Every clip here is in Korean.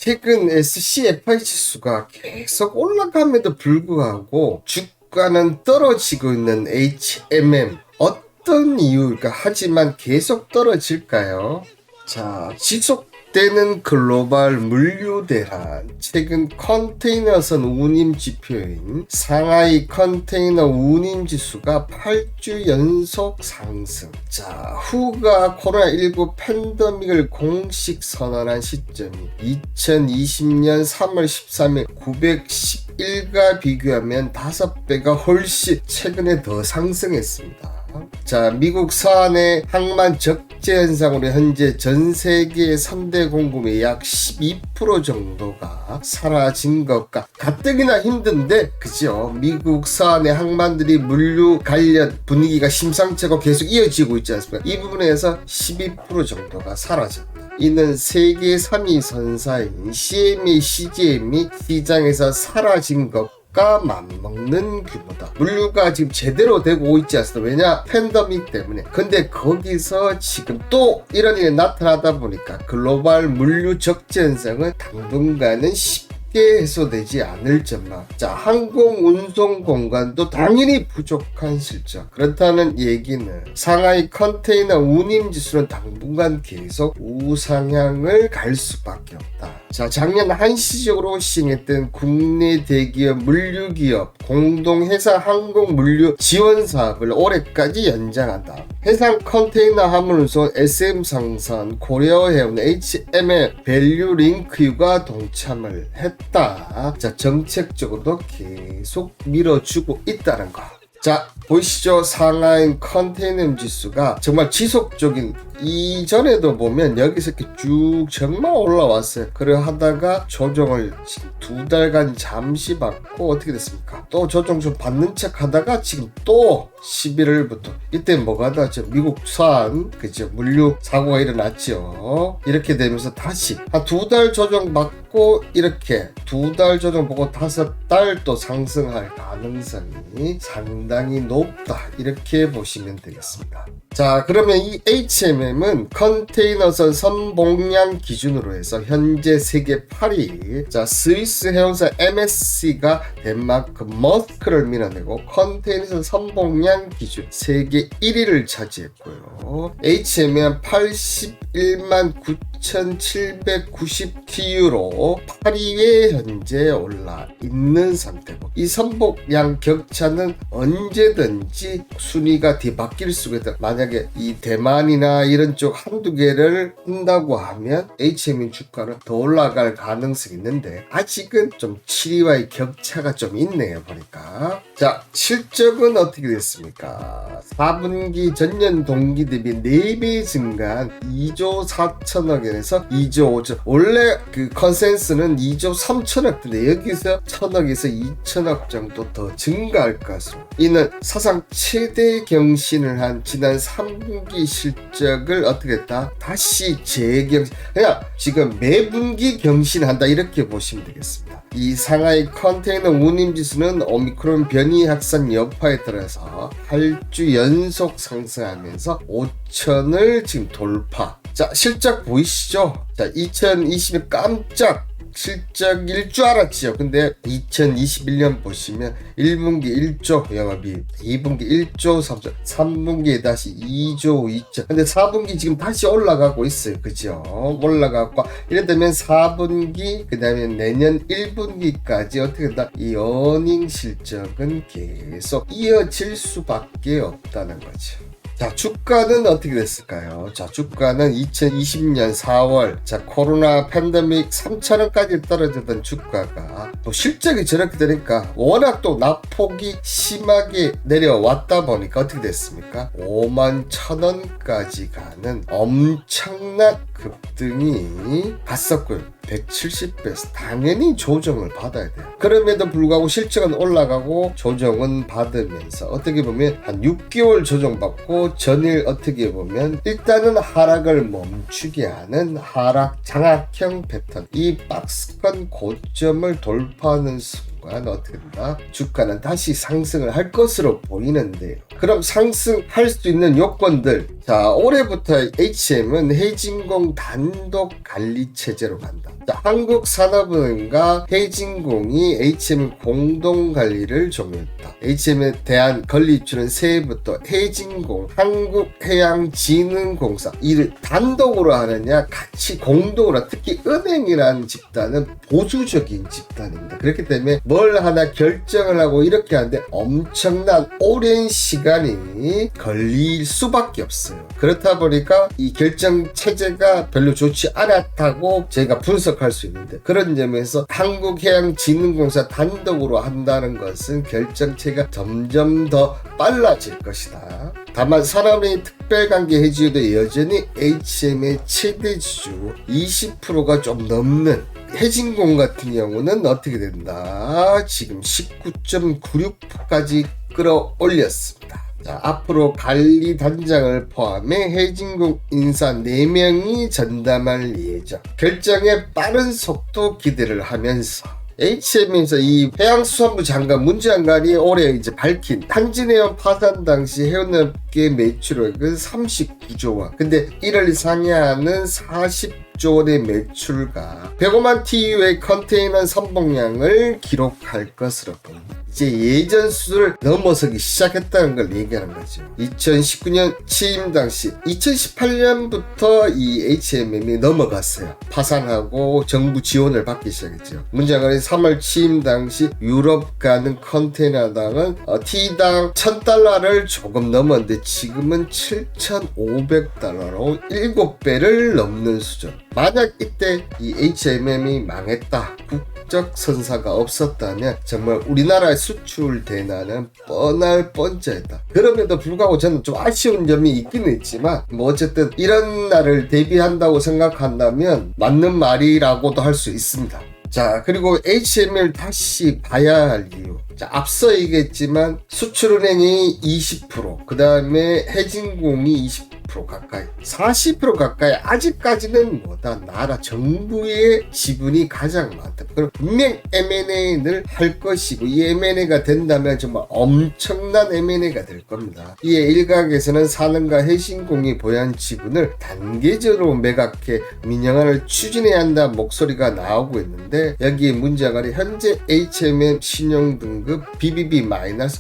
최근 SCFI 지수가 계속 올라감에도 불구하고 주가는 떨어지고 있는 HMM, 어떤 이유일까? 하지만 계속 떨어질까요? 자, 지속되는 글로벌 물류 대란, 최근 컨테이너선 운임 지표인 상하이 컨테이너 운임 지수가 8주 연속 상승. 자, 후가 코로나19 팬데믹을 공식 선언한 시점이 2020년 3월 13일 911과 비교하면 5배가 훨씬 최근에 더 상승했습니다. 자, 미국 서안의 항만 적재 현상으로 현재 전 세계 3대 공급의 약 12% 정도가 사라진 것과 가뜩이나 힘든데, 그죠? 미국 서안의 항만들이 물류 관련 분위기가 심상치가 계속 이어지고 있지 않습니까? 이 부분에서 12% 정도가 사라졌다. 이는 세계 3위 선사인 CME, CGM이 시장에서 사라진 것 가 맞먹는 규모다. 물류가 지금 제대로 되고 있지 않습니까? 왜냐? 팬데믹 때문에. 근데 거기서 지금 또 이런 일이 나타나다 보니까 글로벌 물류 적재 현상은 당분간은 쉽게 해소되지 않을 전망. 자, 항공 운송 공간도 당연히 부족한 실적. 그렇다는 얘기는 상하이 컨테이너 운임 지수는 당분간 계속 우상향을 갈 수밖에 없다. 자, 작년 한시적으로 시행했던 국내 대기업 물류기업 공동해상 항공 물류 지원 사업을 올해까지 연장한다. 해상 컨테이너 화물운송 SM상선, 고려해운, HM의 밸류링크유가 동참을 했다. 자, 정책적으로도 계속 밀어주고 있다는 거. 자, 보이시죠? 상하이 컨테이너 지수가 정말 지속적인, 이전에도 보면 여기서 이렇게 쭉 정말 올라왔어요. 그래 하다가 조정을 지금 2달간 잠시 받고 어떻게 됐습니까? 또 조정 좀 받는 척 하다가 지금 또 11월부터 이때 뭐가 나죠? 미국 서안, 그죠? 물류 사고가 일어났죠. 이렇게 되면서 다시 한 2달 조정 받고 이렇게 2달 조정 보고 5달 또 상승할 가능성이 상당히 높다. 이렇게 보시면 되겠습니다. 자, 그러면 이 HMM은 컨테이너선 선봉량 기준으로 해서 현재 세계 8위. 자, 스위스 해운사 MSC가 덴마크 머스크를 밀어내고 컨테이너선 선봉량 기준 세계 1위를 차지했고요. HMM은 81만 9,790 TU로 8위에 현재 올라 있는 상태고, 이 선봉량 격차는 언제든지 순위가 뒤바뀔 수가 있다. 만약에 이 대만이나 이런 쪽 한두 개를 한다고 하면 HMM 주가는 더 올라갈 가능성이 있는데, 아직은 좀 7위와의 격차가 좀 있네요, 보니까. 자, 실적은 어떻게 됐습니까? 4분기 전년 동기 대비 4배 증가한 2조 4천억 원에서 2조 5천. 원래 그 컨센서스는 2조 3천억인데 여기서 1천억에서 2천억 정도 더 증가할 것으로. 이는 사상 최대 경신을 한 지난 3분기 실적을 어떻게 했다? 다시 재경신. 그냥 지금 매분기 경신한다, 이렇게 보시면 되겠습니다. 이 상하이 컨테이너 운임 지수는 오미크론 변이 확산 여파에 따라서 8주 연속 상승하면서 5천을 지금 돌파. 자, 실적 보이시죠? 자, 2020년 깜짝 실적일 줄 알았지요. 근데 2021년 보시면 1분기 1조 영업이익, 2분기 1조 3천, 3분기에 다시 2조 2천. 근데 4분기 지금 다시 올라가고 있어요. 그죠? 올라가고 이랬다면 4분기, 그 다음에 내년 1분기까지 어떻게 된다? 이 어닝 실적은 계속 이어질 수밖에 없다는 거죠. 자, 주가는 어떻게 됐을까요? 자, 주가는 2020년 4월, 자, 코로나 팬데믹 3,000원까지 떨어졌던 주가가 또 실적이 저렇게 되니까 워낙 또 낙폭이 심하게 내려왔다 보니까 어떻게 됐습니까? 51,000원까지 가는 엄청난 급등이 갔었고요. 170배에서 당연히 조정을 받아야 돼요. 그럼에도 불구하고 실적은 올라가고 조정은 받으면서 어떻게 보면 한 6개월 조정받고 전일 어떻게 보면 일단은 하락을 멈추게 하는 하락 장악형 패턴, 이 박스권 고점을 돌파하는 순간 어떻게 된다? 주가는 다시 상승을 할 것으로 보이는데요. 그럼 상승할 수 있는 요건들. 자, 올해부터 HM은 해진공 단독 관리 체제로 간다. 자, 한국산업은행과 해진공이 HM 공동 관리를 종료했다. HM에 대한 건립주는 새해부터 해진공, 한국해양진흥공사 이를 단독으로 하느냐 같이 공동으로, 특히 은행이라는 집단은 보수적인 집단입니다. 그렇기 때문에 뭘 하나 결정을 하고 이렇게 하는데 엄청난 오랜 시간이 걸릴 수밖에 없어요. 그렇다 보니까 이 결정 체제가 별로 좋지 않았다고 저희가 분석할 수 있는데, 그런 점에서 한국해양진흥공사 단독으로 한다는 것은 결정체가 점점 더 빨라질 것이다. 다만 산업의 특별관계 해지율도 여전히 HM의 최대 지주 20%가 좀 넘는 해진공 같은 경우는 어떻게 된다? 지금 19.96%까지 끌어올렸습니다. 자, 앞으로 관리단장을 포함해 해진공 인사 4명이 전담할 예정. 결정에 빠른 속도 기대를 하면서 HM에서 이 해양수산부 장관 문장관이 올해 이제 밝힌 한진해운 파산 당시 해운업계 매출액은 39조 원. 근데 이를 상회하는 40조 원의 매출과 105만 TU의 컨테이너 선봉량을 기록할 것으로 보입니다. 이제 예전 수준을 넘어서기 시작했다는 걸 얘기하는 거죠. 2019년 취임 당시 2018년부터 이 HMM이 넘어갔어요. 파산하고 정부 지원을 받기 시작했죠. 문장관이 3월 취임 당시 유럽 가는 컨테이너당은 T당 1000달러를 조금 넘었는데 지금은 7,500달러로 7배를 넘는 수준. 만약 이때 이 HMM이 망했다, 국적 선사가 없었다면 정말 우리나라의 수출 대난은 뻔할 뻔짜였다. 그럼에도 불구하고 저는 좀 아쉬운 점이 있기는 있지만 뭐 어쨌든 이런 날을 대비한다고 생각한다면 맞는 말이라고도 할 수 있습니다. 자, 그리고 HM을 다시 봐야 할 이유. 자, 앞서 얘기했지만 수출은행이 20%, 그 다음에 해진공이 20% 가까이, 40% 가까이. 아직까지는 뭐다, 나라 정부의 지분이 가장 많다. 그럼 분명 M&A를 할 것이고, 이 M&A가 된다면 정말 엄청난 M&A가 될 겁니다. 이에 일각에서는 산업과 해진공이 보유한 지분을 단계적으로 매각해 민영화를 추진해야 한다는 목소리가 나오고 있는데, 여기에 문제가 현재 HMM 신용 등급 BBB-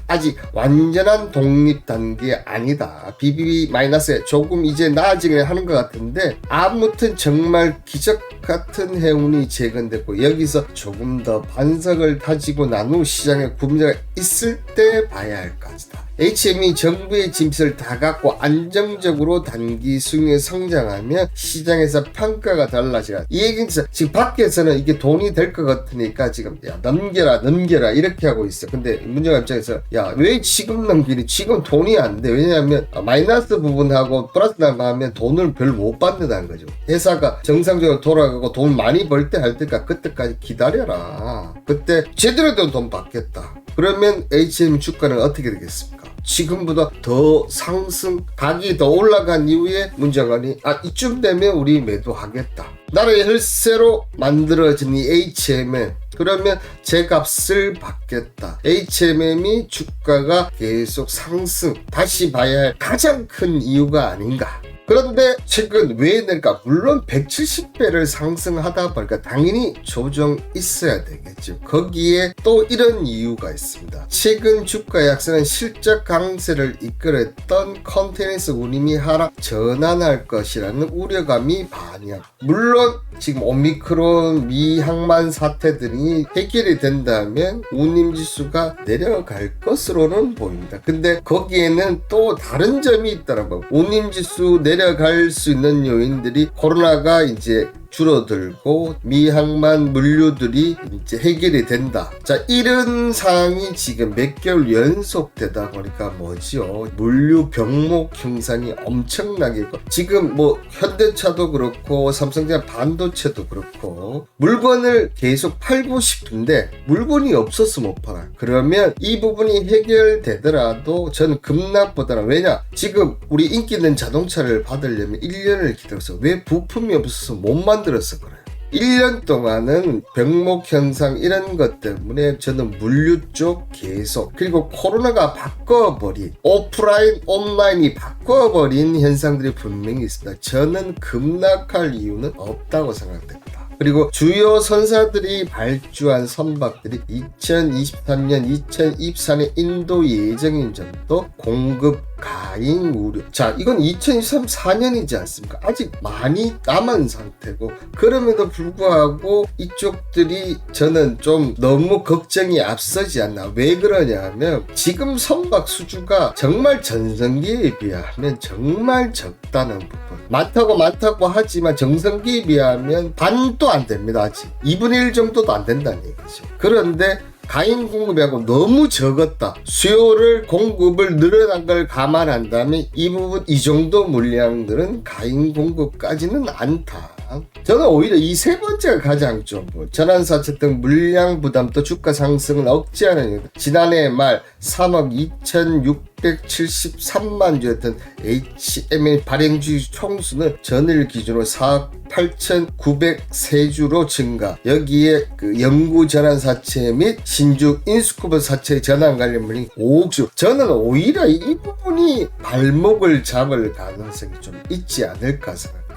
아직 완전한 독립 단계 아니다. BBB- 조금 이제 나아지긴 하는 것 같은데, 아무튼 정말 기적 같은 해운이 재건됐고, 여기서 조금 더 반석을 다지고 난 후 시장에 구매자가 있을 때 봐야 할 것이다. HM이 정부의 짐짓을 다 갖고 안정적으로 단기 수익에 성장하면 시장에서 평가가 달라지라. 이 얘기는 지금 밖에서는 이게 돈이 될 것 같으니까 지금 야 넘겨라 이렇게 하고 있어. 근데 문제가 입장에서 야 왜 지금 넘기니? 지금 돈이 안 돼. 왜냐하면 마이너스 부분하고 플러스 나가면 돈을 별로 못 받는다는 거죠. 회사가 정상적으로 돌아가고 돈 많이 벌 때 할 때까 그때까지 기다려라. 그때 제대로 된 돈 받겠다. 그러면 HM 주가는 어떻게 되겠습니까? 지금보다 더 상승, 가격이 더 올라간 이후에 문장관이 이쯤 되면 우리 매도하겠다. 나라의 혈세로 만들어진 이 HMM, 그러면 제 값을 받겠다. HMM이 주가가 계속 상승, 다시 봐야 할 가장 큰 이유가 아닌가. 그런데 최근 왜 낼까? 물론 170배를 상승하다 보니까 당연히 조정 있어야 되겠죠. 거기에 또 이런 이유가 있습니다. 최근 주가 약세는 실적 강세를 이끌었던 컨테이너 운임이 하락 전환할 것이라는 우려감이 반영. 물론 지금 오미크론 미항만 사태들이 해결이 된다면 운임지수가 내려갈 것으로는 보입니다. 근데 거기에는 또 다른 점이 있더라고요. 운임지수 내려갈 수 있는 요인들이 코로나가 이제 줄어들고 미항만 물류들이 이제 해결이 된다. 자, 이런 상황이 지금 몇 개월 연속되다 보니까 뭐죠? 물류 병목 형상이 엄청나게 있고, 지금 뭐 현대차도 그렇고 삼성전자 반도체도 그렇고 물건을 계속 팔고 싶은데 물건이 없어서 못 팔아요. 그러면 이 부분이 해결되더라도 저는 급락보다는, 왜냐? 지금 우리 인기 있는 자동차를 받으려면 1년을 기다려서 왜 부품이 없어서 못 만들어서 그래요. 1년 동안은 병목 현상 이런 것 때문에 저는 물류 쪽 계속, 그리고 코로나가 바꿔버린, 오프라인 온라인이 바꿔버린 현상들이 분명히 있습니다. 저는 급락할 이유는 없다고 생각됩니다. 그리고 주요 선사들이 발주한 선박들이 2023년, 2024년 인도 예정인 점도 공급 가행 우려. 자, 이건 2023, 4년이지 않습니까? 아직 많이 남은 상태고, 그럼에도 불구하고 이쪽들이 저는 좀 너무 걱정이 앞서지 않나. 왜 그러냐 하면 지금 선박 수주가 정말 전성기에 비하면 정말 적다는 부분. 많다고 하지만 정성기에 비하면 반도 안 됩니다. 아직 2분의 1 정도도 안 된다는 얘기죠. 그런데 가인 공급하고 너무 적었다. 수요를 공급을 늘어난 걸 감안한다면 이 부분, 이 정도 물량들은 가인 공급까지는 않다. 저는 오히려 이 세 번째가 가장 좀 전환사채 등 물량 부담도 주가 상승을 억제하는 이유다. 지난해 말 3억 2,673만 주였던 HM의 발행주 총수는 전일 기준으로 4억 8,903주로 증가. 여기에 그 영구 전환사채 및 신주 인수쿠버 사채 전환 관련 물량이 5억 주. 저는 오히려 이 부분이 발목을 잡을 가능성이 좀 있지 않을까 생각합니다.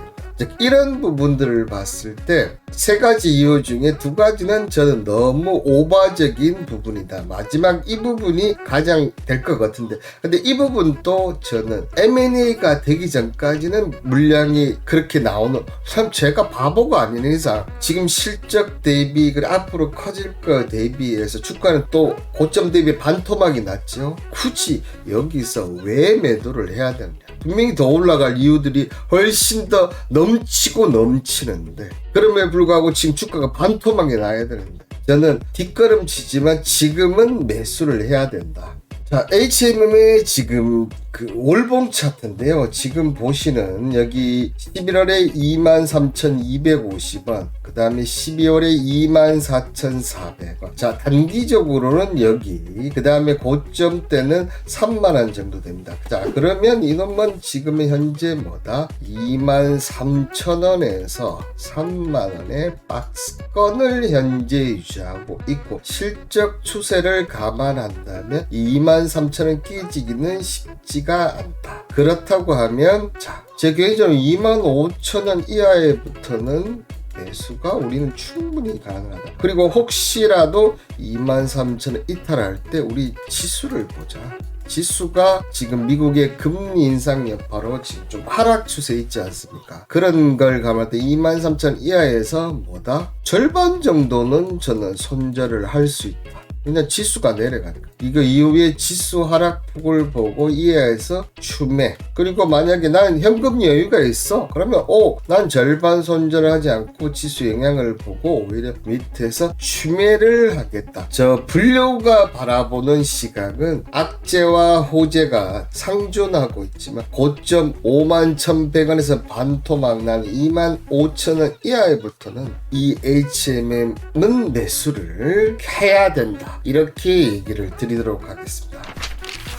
이런 부분들을 봤을 때 세 가지 이유 중에 두 가지는 저는 너무 오버적인 부분이다. 마지막 이 부분이 가장 될 것 같은데, 근데 이 부분도 저는 M&A가 되기 전까지는 물량이 그렇게 나오는, 참 제가 바보가 아닌 이상 지금 실적 대비, 그리고 앞으로 커질 거 대비해서 주가는 또 고점 대비 반토막이 났죠. 굳이 여기서 왜 매도를 해야 되느냐. 분명히 더 올라갈 이유들이 훨씬 더 넘치고 넘치는데, 그럼에도 불구하고 지금 주가가 반토막이 나야 되는데, 저는 뒷걸음치지만 지금은 매수를 해야 된다. 자, HMM의 지금 그 월봉 차트인데요. 지금 보시는 여기 11월에 23,250원, 그 다음에 12월에 24,400원. 자, 단기적으로는 여기, 그 다음에 고점 때는 3만원 정도 됩니다. 자, 그러면 이놈은 지금 현재 뭐다? 23,000원에서 3만원의 박스권을 현재 유지하고 있고, 실적 추세를 감안한다면 23,000원 깨지기는 쉽지가 않다. 그렇다고 하면, 자, 제 개인적으로 25,000원 이하에부터는 매수가 우리는 충분히 가능하다. 그리고 혹시라도 23,000원 이탈할 때 우리 지수를 보자. 지수가 지금 미국의 금리 인상 여파로 지금 좀 하락 추세에 있지 않습니까? 그런 걸 감안할 때 23,000원 이하에서 뭐다? 절반 정도는 저는 손절을 할 수 있다. 그냥 지수가 내려가니까. 이거 이후에 지수 하락폭을 보고 이해해서 추매. 그리고 만약에 나는 현금 여유가 있어. 그러면 난 절반 손절을 하지 않고 지수 영향을 보고 오히려 밑에서 추매를 하겠다. 저 불려가 바라보는 시각은 악재와 호재가 상존하고 있지만 고점 51,100원에서 반토막 난 25,000원 이하에부터는 이 HMM은 매수를 해야 된다. 이렇게 얘기를 드리도록 하겠습니다.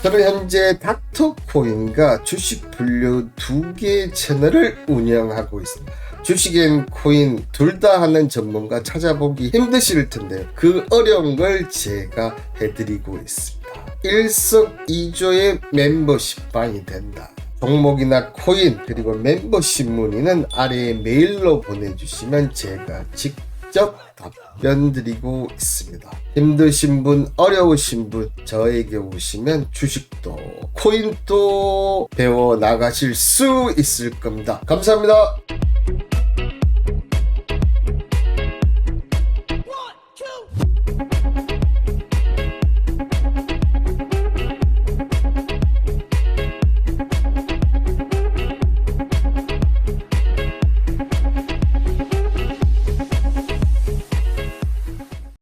저는 현재 닥터코인과 주식 분류 2개 채널을 운영하고 있습니다. 주식엔 코인 둘 다 하는 전문가 찾아보기 힘드실 텐데 그 어려운 걸 제가 해드리고 있습니다. 일석이조의 멤버십방이 된다. 종목이나 코인 그리고 멤버십 문의는 아래에 메일로 보내주시면 제가 직접 답변 드리고 있습니다. 힘드신 분, 어려우신 분 저에게 오시면 주식도 코인도 배워 나가실 수 있을 겁니다. 감사합니다.